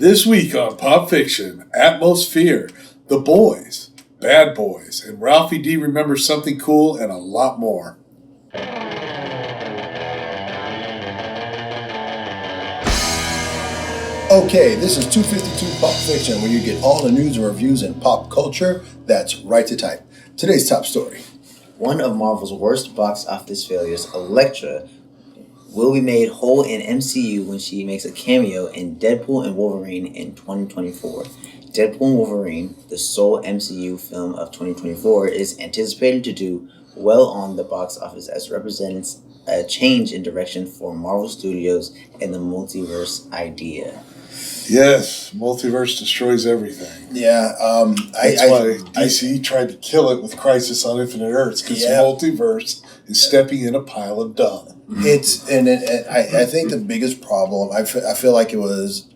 This week on Pop Fiction, AtmosFEAR, The Boys, Bad Boys, and Ralphie D remembers something cool and a lot more. Okay, this is 252 Pop Fiction, where you get all the news and reviews in pop culture that's right to type. Today's top story. One of Marvel's worst box office failures, Elektra, will be made whole in MCU when she makes a cameo in Deadpool and Wolverine in 2024. Deadpool and Wolverine, the sole MCU film of 2024, is anticipated to do well on the box office as it represents a change in direction for Marvel Studios and the multiverse idea. Yes, multiverse destroys everything. Yeah, That's why DC tried to kill it with Crisis on Infinite Earths, because the multiverse is stepping in a pile of dung. I think the biggest problem, I feel like it was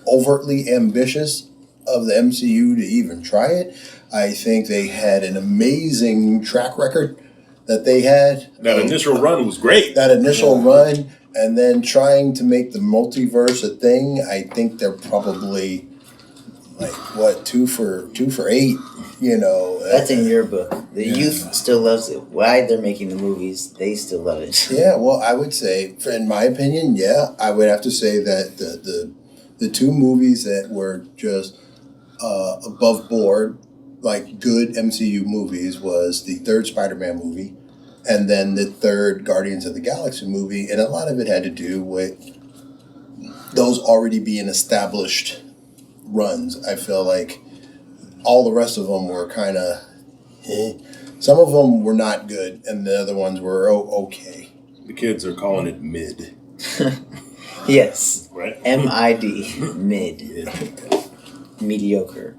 overtly ambitious of the MCU to even try it. I think they had an amazing track record that they had. That initial run was great. That initial run, and then trying to make the multiverse a thing. I think they're probably like two for 8. You know, that's in your book. The youth still loves it. Why they're making the movies, they still love it. Yeah, well, I would say, in my opinion, I would have to say that the two movies that were just above board, like good MCU movies, was the third Spider-Man movie, and then the third Guardians of the Galaxy movie, and a lot of it had to do with those already being established runs. I feel like all the rest of them were kind of, Some of them were not good, and the other ones were okay. The kids are calling it mid. Yes. Right? M-I-D. Mid. Mediocre.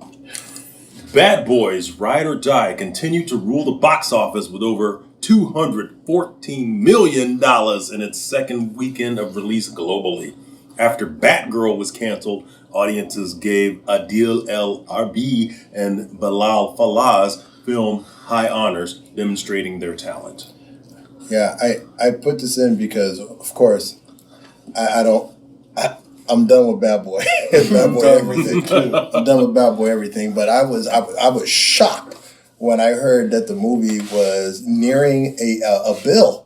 Bad Boys, Ride or Die continue to rule the box office with over $214 million in its second weekend of release globally. After Batgirl was canceled, audiences gave Adil El Arbi and Bilal Falah's film high honors, demonstrating their talent. Yeah, I put this in because, of course, I'm done with Bad Boy. Bad Boy everything too. I'm done with Bad Boy everything. But I was shocked when I heard that the movie was nearing a bill.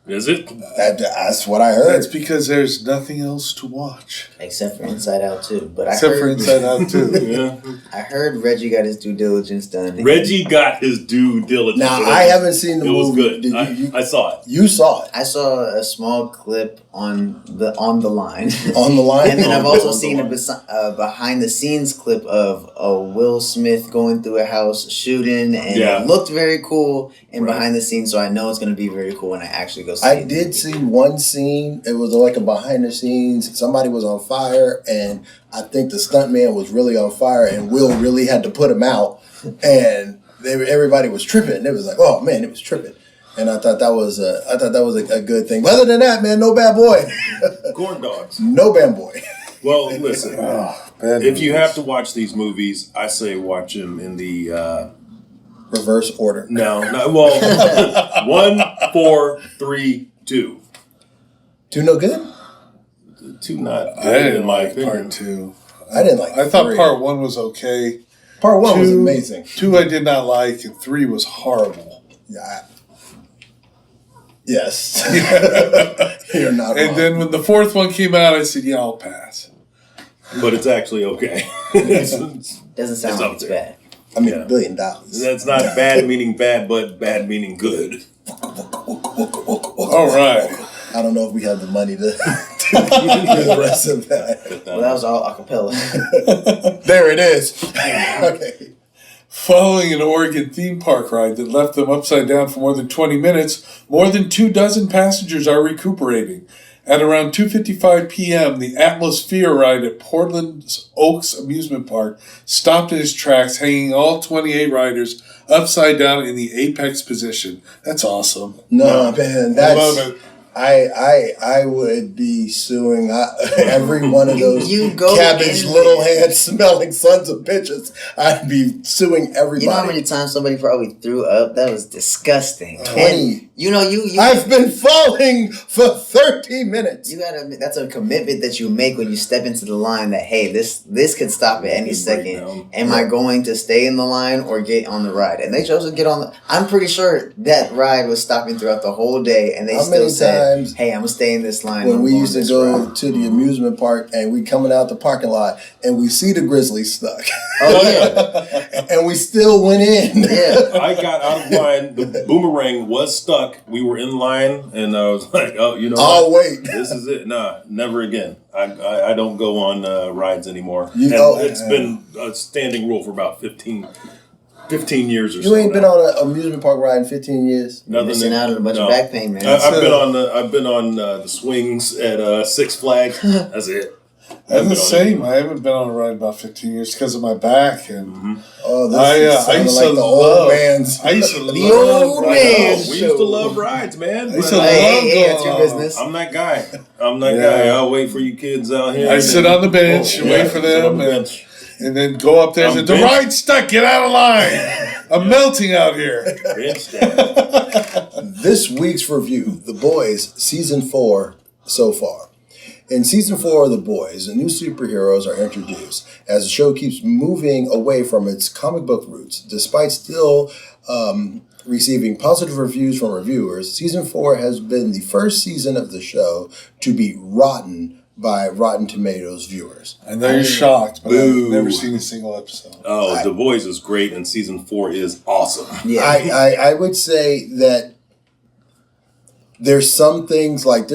Is it? That's what I heard. That's because there's nothing else to watch. Except for Inside Out 2. But Except for Inside Out 2. Yeah. I heard Reggie got his due diligence done. Reggie got his due diligence. Now, I haven't seen the movie. It was good. I saw it. You saw it. I saw a small clip on the line. On the line? And then I've also seen a behind-the-scenes clip of Will Smith going through a house shooting, and it looked very cool and behind the scenes, so I know it's going to be very cool when I actually go see it. I did see one scene. It was like a behind the scenes. Somebody was on fire, and I think the stuntman was really on fire, and Will really had to put him out, and everybody was tripping. It was like, oh man, it was tripping. And I thought that was a good thing. But other than that, man, no Bad Boy. Corn dogs. No Bad Boy. Well, listen. If you have to watch these movies, I say watch them in the reverse order. No. Well, 1, 4, 3, 2. 2 no good? 2 not good. I didn't like part 2. I didn't like. I thought 3. part 1 was okay. Part 1 was amazing. 2 I did not like, and 3 was horrible. Yeah. Yes. You're not wrong. And then when the 4th one came out, I said, yeah, I'll pass. But it's actually okay. Doesn't sound like it's bad. I mean, $1 billion. That's not bad meaning bad, but bad meaning good. All right. I don't know if we have the money to do the rest of that. Well, that was all a cappella. There it is. Okay. Following an Oregon theme park ride that left them upside down for more than 20 minutes, more than 24 passengers are recuperating. At around 2:55 p.m., the AtmosFEAR ride at Portland's Oaks Amusement Park stopped in its tracks, hanging all 28 riders upside down in the apex position. That's awesome. No, man, I love it. I would be suing every one of those cabbage little hand smelling sons of bitches. I'd be suing everybody. You know how many times somebody probably threw up? That was disgusting. 20. I've been falling for 30 minutes. You gotta admit, that's a commitment that you make when you step into the line that, hey, this could stop at any second. Am I going to stay in the line or get on the ride? And they chose to get on the... I'm pretty sure that ride was stopping throughout the whole day, and they still said, hey, I'm going to stay in this line. When we used to go to the amusement park and we coming out the parking lot and we see the Grizzlies stuck. Oh, yeah. And we still went in. Yeah. I got out of line. The boomerang was stuck. We were in line, and I was like, "Oh, you know, wait, this is it. Nah, never again. I don't go on rides anymore." It's been a standing rule for about 15 years or so. You ain't been on an amusement park ride in 15 years. You're missing out on a bunch of back pain, man. I've been on the swings at Six Flags. That's it. I'm the same. I haven't been on a ride in about 15 years because of my back, and I used to love the old man's We used to love rides, man. I used to love going. It's your business. I'm that guy. I'll wait for you kids out here. I sit on the bench and wait for them, and then go up there and say, "The ride's stuck. Get out of line. I'm melting out here." This week's review, The Boys, Season 4 so far. In Season 4 of The Boys, new superheroes are introduced as the show keeps moving away from its comic book roots. Despite still receiving positive reviews from reviewers, Season 4 has been the first season of the show to be rotten by Rotten Tomatoes viewers. I know you're shocked, but I've never seen a single episode. Oh, The Boys is great, and Season 4 is awesome. Yeah. I would say that there's some things that the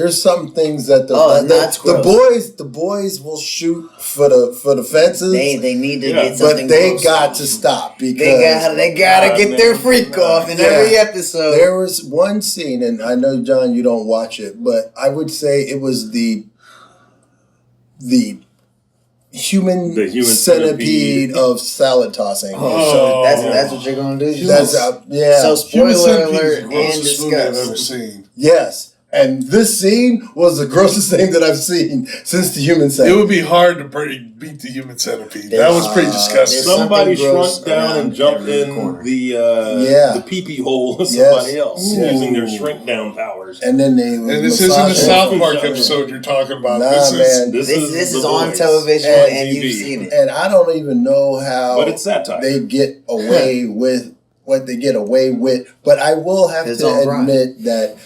boys will shoot for the fences. They need to get something. But they got to stop because they gotta get their freak off in every episode. There was one scene, and I know, John, you don't watch it, but I would say it was the human centipede of salad tossing. So that's what you're gonna do. So spoiler alert and discuss. I've ever seen. Yes. And this scene was the grossest thing that I've seen since the human centipede. It would be hard to beat the human centipede. That was pretty disgusting. Somebody shrunk down and jumped in the pee-pee hole of somebody else using their shrink down powers. And then this isn't a South Park episode you're talking about. This is on television and you've seen it. And I don't even know how but it's satire. They get away with what they get away with. But I will have to admit that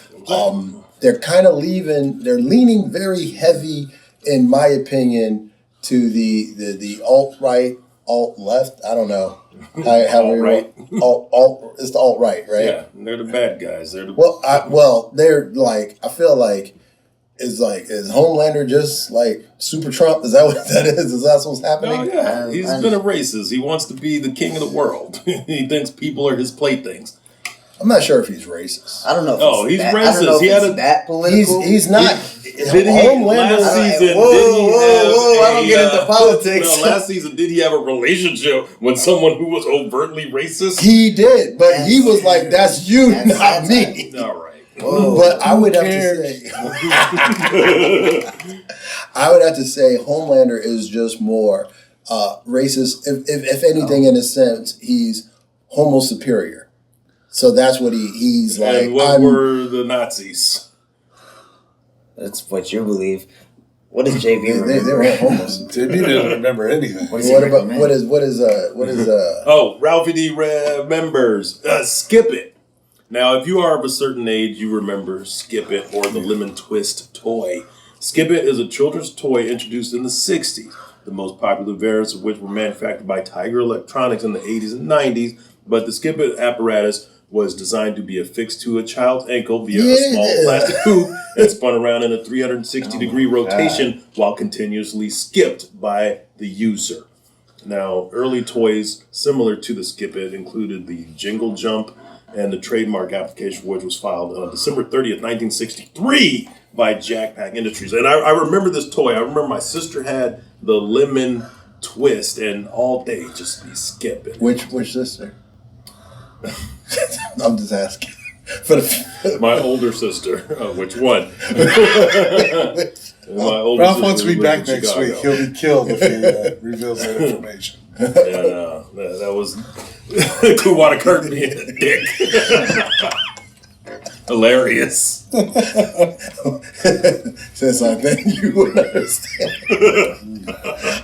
they're kind of they're leaning very heavy, in my opinion, to the alt-right, alt-left. I don't know. Alt-right. It's the alt-right, right? Yeah, they're the bad guys. They're the they're like, I feel like, is Homelander just like Super Trump? Is that what that is? Is that what's happening? Oh, yeah. He's been a racist. He wants to be the king of the world. He thinks people are his playthings. I'm not sure if he's racist. I don't know. He's racist. I don't know if it's that political. He's not. Did he last season? Whoa! I don't get into politics. Last season, did he have a relationship with someone who was overtly racist? He did, but he was like, "That's you, not me." All right. Whoa, but I would have to say, Homelander is just more racist. If anything, in a sense, he's homo superior. So that's what he's like. And what were the Nazis? That's what you believe. What does JV remember? They were homos. JV didn't remember anything. What is Oh, Ralphie D remembers. Skip It. Now, if you are of a certain age, you remember Skip It or the Lemon Twist toy. Skip It is a children's toy introduced in the 60s. The most popular variants of which were manufactured by Tiger Electronics in the 80s and 90s. But the Skip It apparatus was designed to be affixed to a child's ankle via a small plastic hoop and spun around in a 360-degree rotation while continuously skipped by the user. Now, early toys similar to the Skip It included the Jingle Jump, and the trademark application for which was filed on December 30th, 1963 by Jackpack Industries. And I remember this toy. I remember my sister had the Lemon Twist, and all day just be skipping. Which sister? I'm just asking. My older sister. Which one? Ralph wants to be back next week. He'll be killed if he reveals that information. That was Kuwata Kirk being a dick. Hilarious. Since I think you would understand.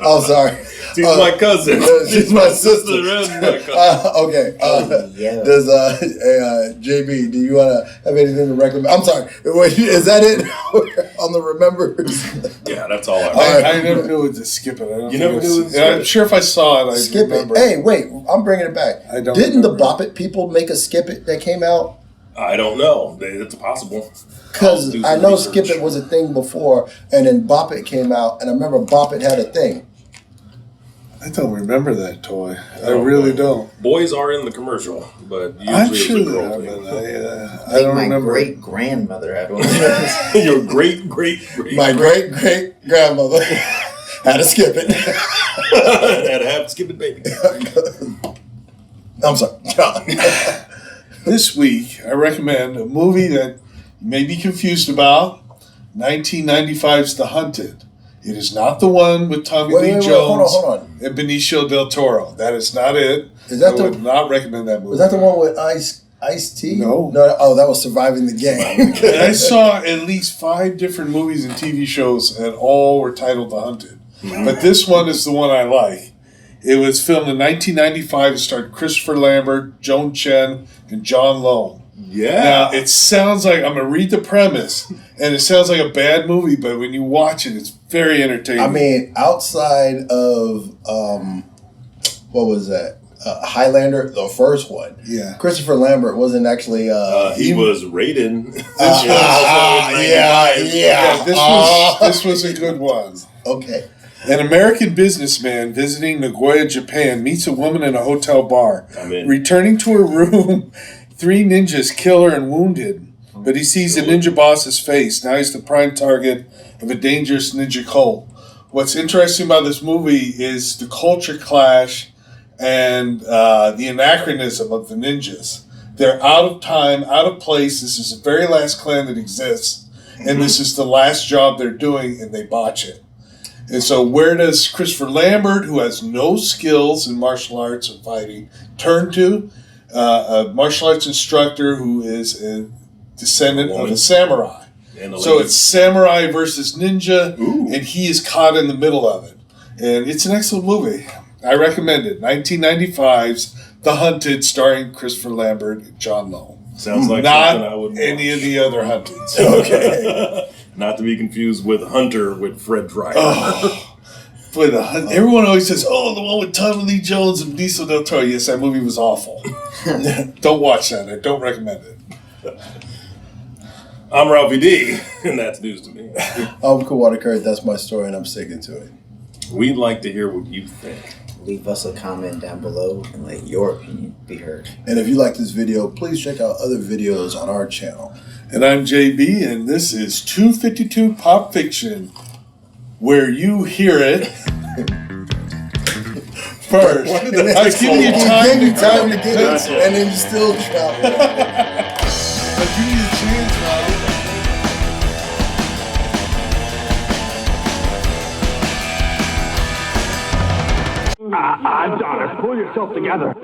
I'm sorry. She's my cousin. She's my sister. And my cousin. Okay. Yeah. Does JB? Do you want to have anything to recommend? I'm sorry. Wait, is that it on the remembers? Yeah, that's all I I never knew it to skip it. I don't You think never it knew was- it to skip I'm it? sure if I saw it, I'd Skip it. remember. Hey, wait. I'm bringing it back. I don't Didn't the remember. Bop It people make a Skip It that came out? I don't know. It's possible. Because I'll do I some know research. Skip It was a thing before, and then Bop It came out, and I remember Bop It had a thing. I don't remember that toy. I really don't. Boys are in the commercial, but usually I'm it's sure a that girl happened. I I think don't my remember. great grandmother had one. thing. Your great My great great grandmother had a Skip It. had to have skip it, baby. I'm sorry, John. This week, I recommend a movie that you may be confused about. 1995's The Hunted. It is not the one with Tommy Lee Jones hold on. and Benicio del Toro. That is not it. Is that I would not recommend that movie. Was that the one with Ice T? No. Oh, that was Surviving the Game. And I saw at least 5 different movies and TV shows, and all were titled The Hunted. But this one is the one I like. It was filmed in 1995. It starred Christopher Lambert, Joan Chen, and John Lone. Yeah. Now, it sounds like, I'm going to read the premise, and it sounds like a bad movie, but when you watch it, it's very entertaining. I mean, outside of, what was that? Highlander, the first one. Yeah. Christopher Lambert wasn't actually. He was Raiden. This was a good one. Okay. An American businessman visiting Nagoya, Japan, meets a woman in a hotel bar. I'm in. Returning to her room, 3 ninjas kill her and wound him. But he sees the ninja boss's face. Now he's the prime target of a dangerous ninja cult. What's interesting about this movie is the culture clash and the anachronism of the ninjas. They're out of time, out of place. This is the very last clan that exists. And this is the last job they're doing, and they botch it. And so where does Christopher Lambert, who has no skills in martial arts or fighting, turn to? A martial arts instructor who is a descendant of a samurai. So it's samurai versus ninja, and he is caught in the middle of it. And it's an excellent movie. I recommend it. 1995's The Hunted, starring Christopher Lambert and John Lone. Sounds like Not something I would watch. any of the other Hunteds. Okay. Not to be confused with Hunter with Fred Dryer. Boy, everyone always says, "Oh, the one with Tommy Lee Jones and Benicio del Toro." Yes, that movie was awful. Don't watch that. I don't recommend it. I'm Ralphie D, and that's news to me. I'm Kawada Kurt. That's my story, and I'm sticking to it. We'd like to hear what you think. Leave us a comment down below and let your opinion be heard. And if you like this video, please check out other videos on our channel. And I'm JB, and this is 252 Pop Fiction, where you hear it first. Why did that I was take giving you so long? time Give you time to to get it, and then you still chop it. I was giving you a chance, Robbie. Adonis, pull yourself together.